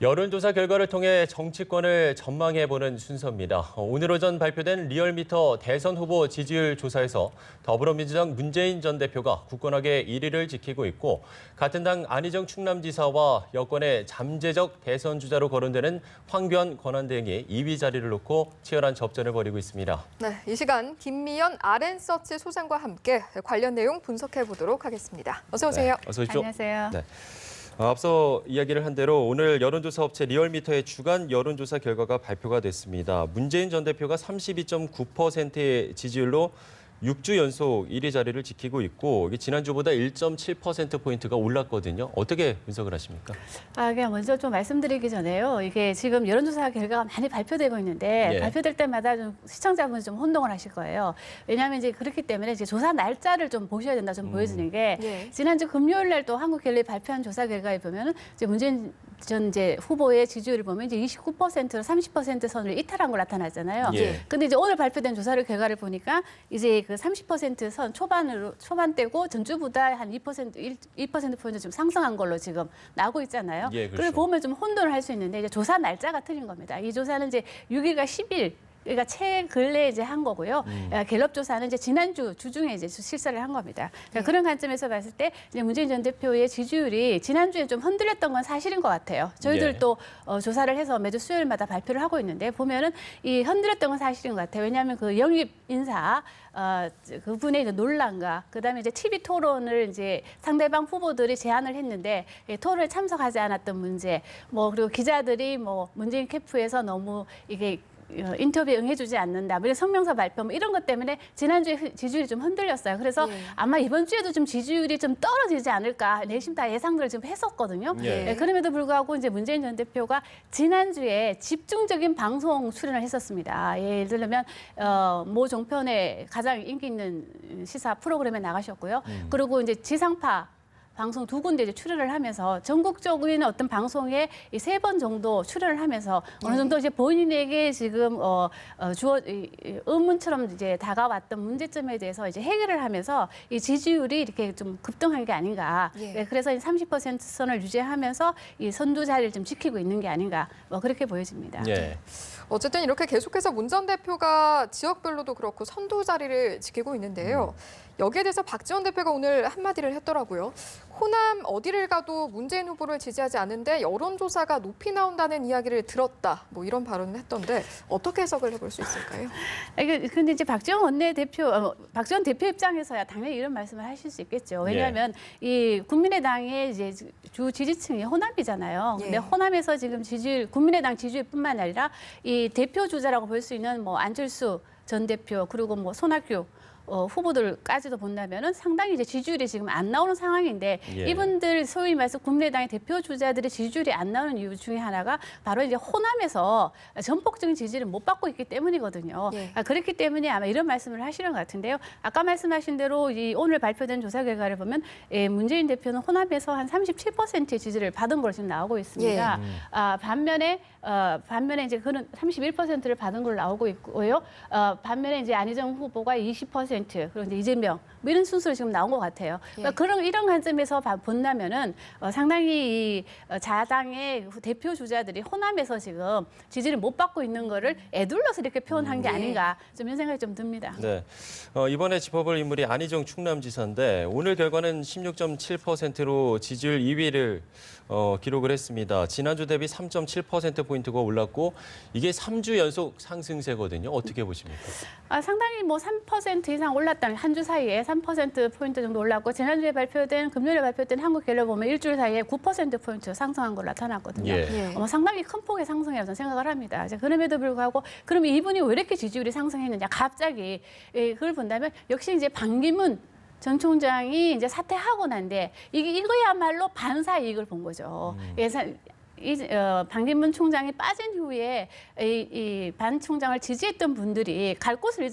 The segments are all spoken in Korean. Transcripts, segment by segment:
여론조사 결과를 통해 정치권을 전망해보는 순서입니다. 오늘 오전 발표된 리얼미터 대선 후보 지지율 조사에서 더불어민주당 문재인 전 대표가 굳건하게 1위를 지키고 있고 같은 당 안희정 충남지사와 여권의 잠재적 대선 주자로 거론되는 황교안 권한대행이 2위 자리를 놓고 치열한 접전을 벌이고 있습니다. 네, 이 시간 김미연 RN서치 소장과 함께 관련 내용 분석해보도록 하겠습니다. 어서 오세요. 네, 어서 오십시오. 안녕하세요. 네. 앞서 이야기를 한 대로 오늘 여론조사 업체 리얼미터의 주간 여론조사 결과가 발표가 됐습니다. 문재인 전 대표가 32.9%의 지지율로 6주 연속 1위 자리를 지키고 있고 이게 지난주보다 1.7%포인트가 올랐거든요. 어떻게 분석을 하십니까? 그냥 먼저 좀 말씀드리기 전에요. 이게 지금 여론조사 결과가 많이 발표되고 있는데 예. 발표될 때마다 좀 시청자분이 좀 혼동을 하실 거예요. 왜냐하면 이제 그렇기 때문에 이제 조사 날짜를 좀 보셔야 된다 좀 보여지는 게 예. 지난주 금요일 날 또 한국갤럽이 발표한 조사 결과에 보면은 이제 문재인 전 이제 후보의 지지율을 보면 이제 29%로 30% 선을 이탈한 걸 나타났잖아요. 예. 근데 이제 오늘 발표된 조사를 결과를 보니까 이제 그 30%선 초반대고 전주보다 한 1%포인트 좀 상승한 걸로 지금 나오고 있잖아요. 예, 그렇죠. 그걸 보면 좀 혼돈을 할 수 있는데 이제 조사 날짜가 틀린 겁니다. 이 조사는 이제 6일과 10일 그러니까 최근래 이제 한 거고요. 갤럽 조사는 이제 지난주 주중에 이제 실사를 한 겁니다. 그러니까 그런 관점에서 봤을 때 이제 문재인 전 대표의 지지율이 지난주에 좀 흔들렸던 건 사실인 것 같아요. 저희들도 조사를 해서 매주 수요일마다 발표를 하고 있는데 보면은 이 흔들렸던 건 사실인 것 같아요. 왜냐하면 그 영입 인사 그분의 이제 논란과 그다음에 이제 TV 토론을 이제 상대방 후보들이 제안을 했는데 토론에 참석하지 않았던 문제, 뭐 그리고 기자들이 뭐 문재인 캠프에서 너무 이게 인터뷰에 응해주지 않는다, 이런 성명서 발표 이런 것 때문에 지난주에 지지율이 좀 흔들렸어요. 그래서 아마 이번 주에도 좀 지지율이 좀 떨어지지 않을까 내심 다 예상들을 지금 했었거든요. 그럼에도 불구하고 이제 문재인 전 대표가 지난주에 집중적인 방송 출연을 했었습니다. 예를 들면 모 종편의 가장 인기 있는 시사 프로그램에 나가셨고요. 그리고 이제 지상파 방송 두 군데 이제 출연을 하면서 전국적인 어떤 방송에 3번 정도 출연을 하면서 어느 정도 이제 본인에게 지금 의문처럼 이제 다가왔던 문제점에 대해서 이제 해결을 하면서 이 지지율이 이렇게 좀 급등한 게 아닌가. 그래서 30% 선을 유지하면서 이 선두 자리를 좀 지키고 있는 게 아닌가. 뭐 그렇게 보여집니다. 예. 어쨌든 이렇게 계속해서 문 전 대표가 지역별로도 그렇고 선두 자리를 지키고 있는데요. 여기에 대해서 박지원 대표가 오늘 한마디를 했더라고요. 호남 어디를 가도 문재인 후보를 지지하지 않는데 여론조사가 높이 나온다는 이야기를 들었다. 뭐 이런 발언을 했던데 어떻게 해석을 해볼 수 있을까요? 근데 이제 박지원 대표 입장에서야 당연히 이런 말씀을 하실 수 있겠죠. 왜냐하면 이 국민의당의 이제 주 지지층이 호남이잖아요. 근데 호남에서 지금 국민의당 지지율뿐만 아니라 이 대표 주자라고 볼 수 있는 뭐 안철수 전 대표 그리고 뭐 손학규 후보들까지도 본다면은 상당히 이제 지지율이 지금 안 나오는 상황인데 이분들 소위 말해서 국민의당의 대표 주자들의 지지율이 안 나오는 이유 중에 하나가 바로 이제 호남에서 전폭적인 지지를 못 받고 있기 때문이거든요. 그렇기 때문에 아마 이런 말씀을 하시는 것 같은데요. 아까 말씀하신 대로 오늘 발표된 조사 결과를 보면 문재인 대표는 호남에서 한 37%의 지지를 받은 걸로 지금 나오고 있습니다. 반면에 이제 그는 31%를 받은 걸로 나오고 있고요. 반면에 이제 안희정 후보가 20%, 그리고 이제 이재명 뭐 이런 순서로 지금 나온 것 같아요. 그러니까 이런 관점에서 본다면은 상당히 이 자당의 대표 주자들이 호남에서 지금 지지를 못 받고 있는 거를 애둘러서 이렇게 표현한 게 아닌가 좀 이런 생각이 좀 듭니다. 네. 이번에 짚어볼 인물이 안희정 충남지사인데 오늘 결과는 16.7%로 지지율 2위를 기록을 했습니다. 지난주 대비 3.7%포인트가 올랐고 이게 3주 연속 상승세거든요. 어떻게 보십니까? 상당히 뭐 3% 이상 올랐다는 한 주 사이에 3%포인트 정도 올랐고 지난주에 금요일에 발표된 한국갤럽 보면 일주일 사이에 9%포인트 상승한 걸로 나타났거든요. 상당히 큰 폭의 상승이라고 저는 생각을 합니다. 그럼에도 불구하고 그러면 이분이 왜 이렇게 지지율이 상승했느냐 갑자기 그걸 본다면 역시 이제 반기문 전 총장이 이제 사퇴하고 난데 이거야말로 반사 이익을 본 거죠. 반기문 총장이 빠진 후에 이 반 총장을 지지했던 분들이 갈 곳을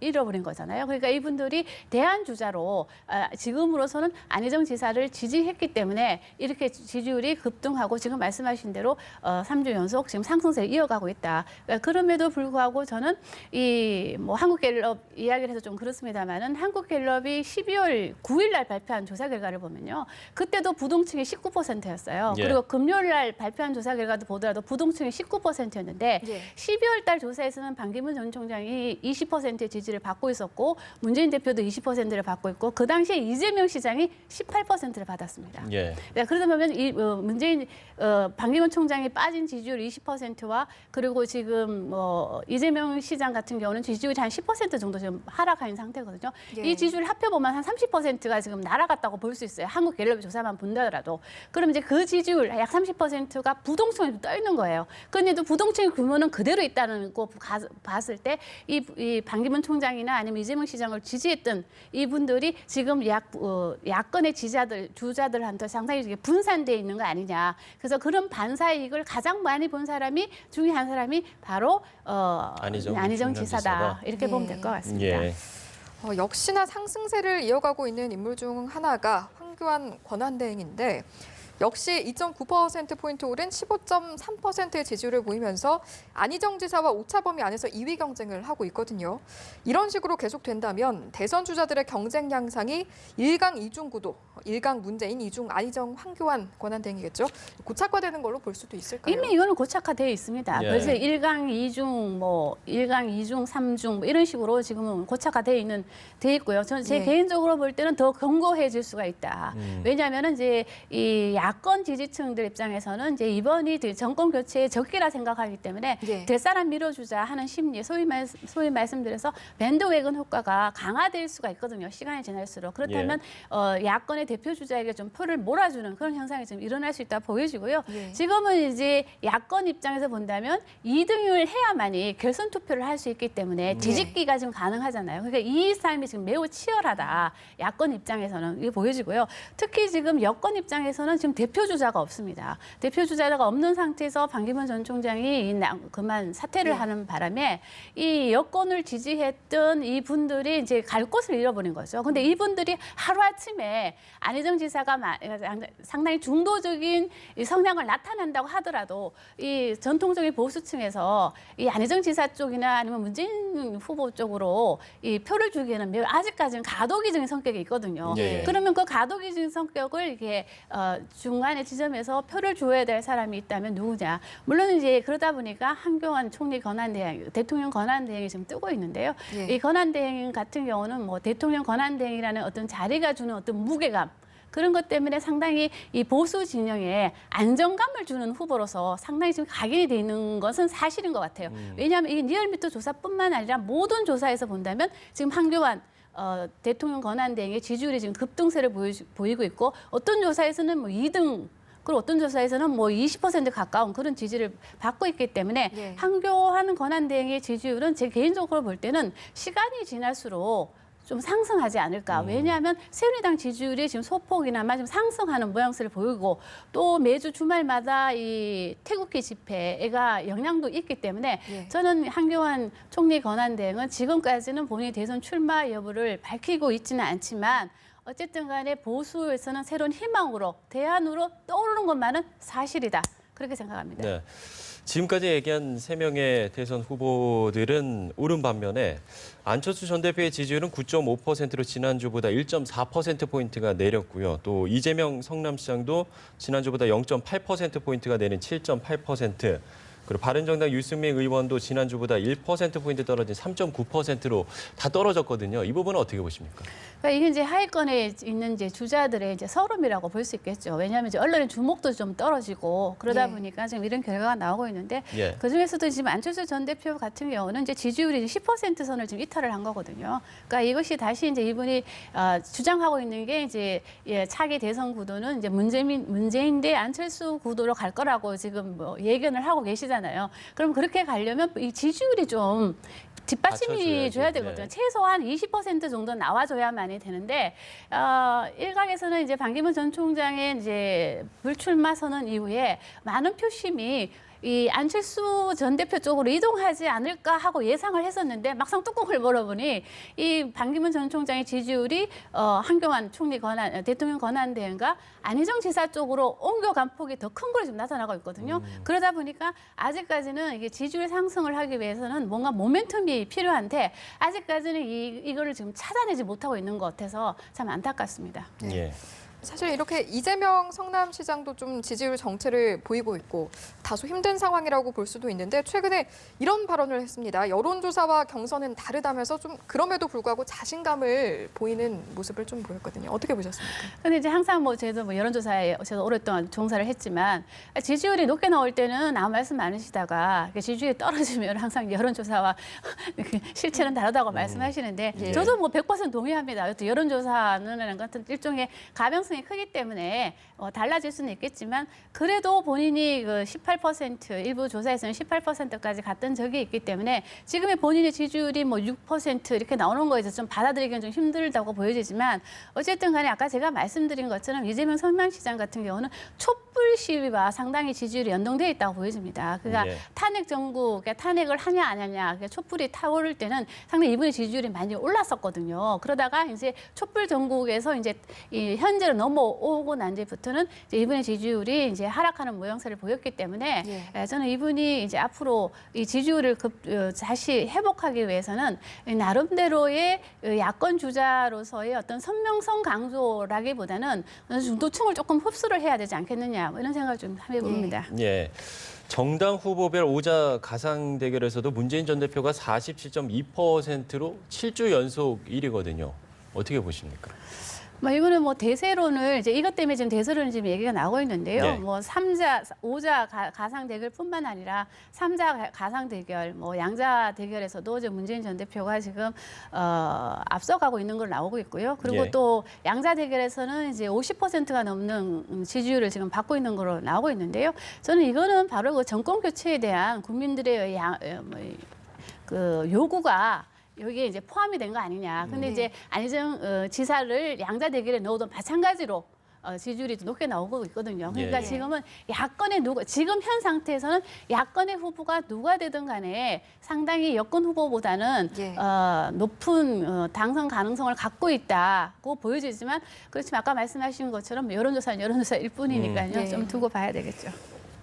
잃어버린 거잖아요. 그러니까 이분들이 대안 주자로 지금으로서는 안희정 지사를 지지했기 때문에 이렇게 지지율이 급등하고 지금 말씀하신 대로 3주 연속 지금 상승세를 이어가고 있다. 그럼에도 불구하고 저는 이 뭐 한국갤럽 이야기를 해서 좀 그렇습니다만은 한국갤럽이 12월 9일 날 발표한 조사 결과를 보면요. 그때도 부동층이 19%였어요. 그리고 금요일 날 발표한 조사 결과도 보더라도 부동층이 19%였는데 예. 12월 달 조사에서는 반기문 전 총장이 20%의 지지를 받고 있었고 문재인 대표도 20%를 받고 있고 그 당시에 이재명 시장이 18%를 받았습니다. 예. 네, 그러다 보면 반기문 총장이 빠진 지지율 20%와 그리고 지금 이재명 시장 같은 경우는 지지율이 한 10% 정도 지금 하락한 상태거든요. 예. 이 지지율 합해보면 한 30%가 지금 날아갔다고 볼 수 있어요. 한국갤럽 조사만 본다더라도. 그럼 이제 그 지지율 약 30%가 부동층에 떠 있는 거예요. 그런데도 부동층의 규모는 그대로 있다는 거 봤을 때 이 반기문 총장이나 아니면 이재명 시장을 지지했던 이분들이 지금 야권의 주자들한테 상당히 분산돼 있는 거 아니냐. 그래서 그런 반사이익을 가장 많이 본 사람이 중에 한 사람이 바로 안희정 지사다. 이렇게 보면 될 것 같습니다. 예. 역시나 상승세를 이어가고 있는 인물 중 하나가 황교안 권한대행인데 역시 2.9%포인트 오른 15.3%의 지지율을 보이면서 안희정 지사와 오차범위 안에서 2위 경쟁을 하고 있거든요. 이런 식으로 계속된다면 대선 주자들의 경쟁 양상이 1강 2중 구도, 1강 문재인, 2중 안희정, 황교안 권한대행이겠죠. 고착화되는 걸로 볼 수도 있을까요? 이미 이거는 고착화되어 있습니다. 예. 그래서 1강 2중, 1강 2중, 3중 이런 식으로 지금은 고착화되어 있고요. 저는 제 예. 개인적으로 볼 때는 더 견고해질 수가 있다. 왜냐하면은 이제 이 야권 지지층들 입장에서는 이제 이번이 정권 교체의 적기라 생각하기 때문에 예. 될 사람 밀어주자 하는 심리, 소위 말씀드려서 밴드웨건 효과가 강화될 수가 있거든요. 시간이 지날수록. 그렇다면 야권의 대표 주자에게 좀 표를 몰아주는 그런 현상이 좀 일어날 수 있다 보여지고요. 예. 지금은 이제 야권 입장에서 본다면 2등을 해야만이 결선 투표를 할 수 있기 때문에 뒤집기가 지금 가능하잖아요. 그러니까 이 싸움이 지금 매우 치열하다. 야권 입장에서는 이게 보여지고요. 특히 지금 여권 입장에서는 지금 대표 주자가 없습니다. 대표 주자가 없는 상태에서 반기문 전 총장이 그만 사퇴를 하는 바람에 이 여권을 지지했던 이 분들이 이제 갈 곳을 잃어버린 거죠. 근데 이분들이 하루아침에 안희정 지사가 상당히 중도적인 성향을 나타난다고 하더라도 이 전통적인 보수층에서 이 안희정 지사 쪽이나 아니면 문재인 후보 쪽으로 이 표를 주기에는 매우 아직까지는 가도기적인 성격이 있거든요. 예. 그러면 그 가도기적인 성격을 이렇게 중간의 지점에서 표를 줘야 될 사람이 있다면 누구냐? 물론 이제 그러다 보니까 한교안 총리 권한대행, 대통령 권한대행이 지금 뜨고 있는데요. 예. 이 권한대행 같은 경우는 뭐 대통령 권한대행이라는 어떤 자리가 주는 어떤 무게감 그런 것 때문에 상당히 이 보수 진영에 안정감을 주는 후보로서 상당히 지금 각인이 돼 있는 것은 사실인 것 같아요. 왜냐하면 이 리얼미터 조사뿐만 아니라 모든 조사에서 본다면 지금 한교안 대통령 권한대행의 지지율이 지금 급등세를 보이고 있고 어떤 조사에서는 뭐 2등 그리고 어떤 조사에서는 뭐 20% 가까운 그런 지지를 받고 있기 때문에 예. 한교안 권한대행의 지지율은 제 개인적으로 볼 때는 시간이 지날수록 좀 상승하지 않을까. 왜냐하면 새누리당 지지율이 지금 소폭이나마 좀 상승하는 모양새를 보이고 또 매주 주말마다 이 태극기 집회가 영향도 있기 때문에 예. 저는 한교안 총리 권한대행은 지금까지는 본인이 대선 출마 여부를 밝히고 있지는 않지만 어쨌든 간에 보수에서는 새로운 희망으로 대안으로 떠오르는 것만은 사실이다. 그렇게 생각합니다. 네. 지금까지 얘기한 3명의 대선 후보들은 오른 반면에 안철수 전 대표의 지지율은 9.5%로 지난주보다 1.4%포인트가 내렸고요. 또 이재명 성남시장도 지난주보다 0.8%포인트가 내린 7.8%. 그리고 바른정당 유승민 의원도 지난주보다 1%포인트 떨어진 3.9%로 다 떨어졌거든요. 이 부분은 어떻게 보십니까? 그러니까 이게 이제 하위권에 있는 이제 주자들의 이제 서름이라고 볼 수 있겠죠. 왜냐하면 이제 언론의 주목도 좀 떨어지고 그러다 예. 보니까 지금 이런 결과가 나오고 있는데 예. 그 중에서도 지금 안철수 전 대표 같은 경우는 이제 지지율이 10% 선을 지금 이탈을 한 거거든요. 그러니까 이것이 다시 이제 이분이 주장하고 있는 게 이제 차기 대선 구도는 이제 문재인 대 안철수 구도로 갈 거라고 지금 뭐 예견을 하고 계시잖아요. 그럼 그렇게 가려면 이 지지율이 좀 뒷받침이 줘야 되거든요. 네. 최소한 20% 정도 나와줘야만이 되는데 일각에서는 이제 반기문 전 총장의 이제 불출마 선언 이후에 많은 표심이 이 안철수 전 대표 쪽으로 이동하지 않을까 하고 예상을 했었는데 막상 뚜껑을 열어보니 이 반기문 전 총장의 지지율이 한교안 총리 대통령 권한대행과 안희정 지사 쪽으로 옮겨간 폭이 더 큰 걸로 지금 나타나고 있거든요. 그러다 보니까 아직까지는 이게 지지율 상승을 하기 위해서는 뭔가 모멘텀이 필요한데 아직까지는 이거를 지금 찾아내지 못하고 있는 것 같아서 참 안타깝습니다. 예. 사실 이렇게 이재명 성남시장도 좀 지지율 정체를 보이고 있고 다소 힘든 상황이라고 볼 수도 있는데 최근에 이런 발언을 했습니다. 여론조사와 경선은 다르다면서 좀 그럼에도 불구하고 자신감을 보이는 모습을 좀 보였거든요. 어떻게 보셨습니까? 근데 이제 항상 뭐 저도 뭐 여론조사에 저도 오랫동안 종사를 했지만 지지율이 높게 나올 때는 아무 말씀 안 하시다가 지지율이 떨어지면 항상 여론조사와 실체는 다르다고 말씀하시는데 예. 저도 뭐 100% 동의합니다. 또 여론조사는 같은 일종의 가병성이 크기 때문에 달라질 수는 있겠지만 그래도 본인이 그 18% 일부 조사에서는 18%까지 갔던 적이 있기 때문에 지금의 본인의 지지율이 뭐 6% 이렇게 나오는 거에서 좀 받아들이기는 좀 힘들다고 보여지지만 어쨌든 간에 아까 제가 말씀드린 것처럼 이재명 성남시장 같은 경우는 촛불 시위와 상당히 지지율이 연동돼 있다고 보여집니다. 그러니까 예. 탄핵 정부, 그러니까 탄핵을 하냐 안 하냐, 그러니까 촛불이 타오를 때는 상당히 이분의 지지율이 많이 올랐었거든요. 그러다가 이제 촛불 전국에서 이제 이 현재로 넘어오고 난 뒤부터는 이제 이분의 지지율이 이제 하락하는 모양새를 보였기 때문에 저는 이분이 이제 앞으로 이 지지율을 다시 회복하기 위해서는 나름대로의 야권 주자로서의 어떤 선명성 강조라기보다는 어느 중도층을 조금 흡수를 해야 되지 않겠느냐 뭐 이런 생각을 좀 해봅니다. 예. 정당 후보별 오자 가상 대결에서도 문재인 전 대표가 47.2%로 7주 연속 1위거든요. 어떻게 보십니까? 뭐 이거는 뭐 대세론을 이제 이것 때문에 지금 대세론 지금 얘기가 나오고 있는데요. 네. 뭐 3자, 5자 가상 대결뿐만 아니라 3자 가상 대결, 뭐 양자 대결에서도 이제 문재인 전 대표가 지금 앞서가고 있는 걸로 나오고 있고요. 그리고 예. 또 양자 대결에서는 이제 50%가 넘는 지지율을 지금 받고 있는 걸로 나오고 있는데요. 저는 이거는 바로 그 정권 교체에 대한 국민들의 그 요구가 여기에 이제 포함이 된 거 아니냐. 근데 이제 안희정 지사를 양자 대결에 넣어도 마찬가지로 지지율이 높게 나오고 있거든요. 그러니까 예. 지금은 야권의 지금 현 상태에서는 야권의 후보가 누가 되든 간에 상당히 여권 후보보다는 높은 당선 가능성을 갖고 있다고 보여지지만 그렇지만 아까 말씀하신 것처럼 여론조사는 여론조사일 뿐이니까요. 좀 두고 봐야 되겠죠.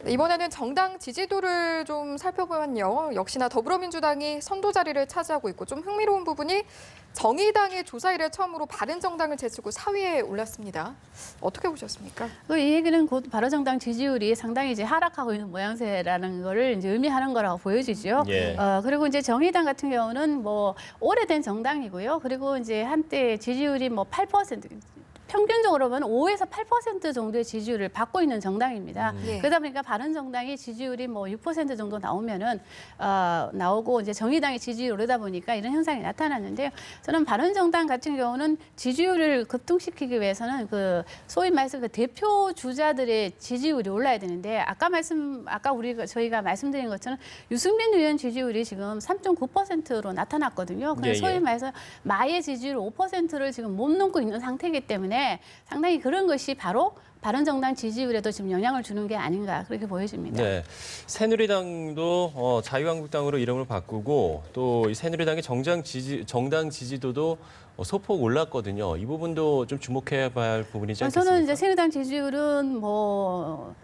이번에는 정당 지지도를 좀 살펴보면요. 역시나 더불어민주당이 선도 자리를 차지하고 있고 좀 흥미로운 부분이 정의당의 조사 이래 처음으로 바른정당을 제치고 4위에 올랐습니다. 어떻게 보셨습니까? 이 얘기는 곧 바른정당 지지율이 상당히 이제 하락하고 있는 모양새라는 거를 이제 의미하는 거라고 보여지죠. 예. 그리고 이제 정의당 같은 경우는 뭐 오래된 정당이고요. 그리고 이제 한때 지지율이 뭐 8%. 평균적으로 보면 5에서 8% 정도의 지지율을 받고 있는 정당입니다. 그러다 보니까 바른정당이 지지율이 뭐 6% 정도 나오면은 나오고 이제 정의당의 지지율이 오르다 보니까 이런 현상이 나타났는데요. 저는 바른정당 같은 경우는 지지율을 급등시키기 위해서는 그 소위 말해서 그 대표 주자들의 지지율이 올라야 되는데 아까 저희가 말씀드린 것처럼 유승민 의원 지지율이 지금 3.9%로 나타났거든요. 그래서 소위 말해서 마의 지지율 5%를 지금 못 넘고 있는 상태이기 때문에 상당히 그런 것이 바로 바른정당 지지율에도 지금 영향을 주는 게 아닌가 그렇게 보여집니다. 네, 새누리당도 자유한국당으로 이름을 바꾸고 또 이 새누리당의 정당 지지도도 소폭 올랐거든요. 이 부분도 좀 주목해봐야 할 부분이지 않겠습니까? 저는 이제 새누리당 지지율은 뭐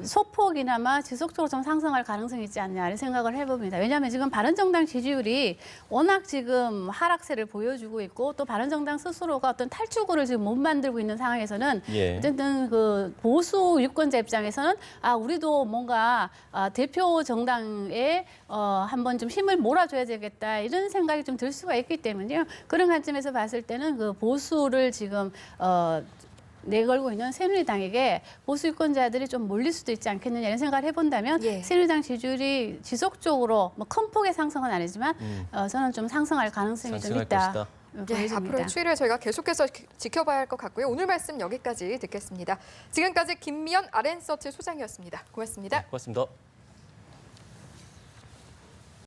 소폭이나마 지속적으로 좀 상승할 가능성이 있지 않냐 이런 생각을 해봅니다. 왜냐하면 지금 바른정당 지지율이 워낙 지금 하락세를 보여주고 있고 또 바른정당 스스로가 어떤 탈출구를 지금 못 만들고 있는 상황에서는 어쨌든 그 보수 유권자 입장에서는 우리도 뭔가 대표 정당에 한번 좀 힘을 몰아줘야 되겠다 이런 생각이 좀 들 수가 있기 때문에요. 그런 관점에서 봤을 때는 그 보수를 지금 내걸고 있는 새누리당에게 보수 유권자들이 좀 몰릴 수도 있지 않겠느냐 이런 생각을 해본다면 새누리당 지지율이 지속적으로 뭐 큰 폭의 상승은 아니지만 저는 좀 상승할 가능성이 좀 있다. 앞으로의 추이를 저희가 계속해서 지켜봐야 할 것 같고요. 오늘 말씀 여기까지 듣겠습니다. 지금까지 김미연 RN서치 소장이었습니다. 고맙습니다. 네, 고맙습니다.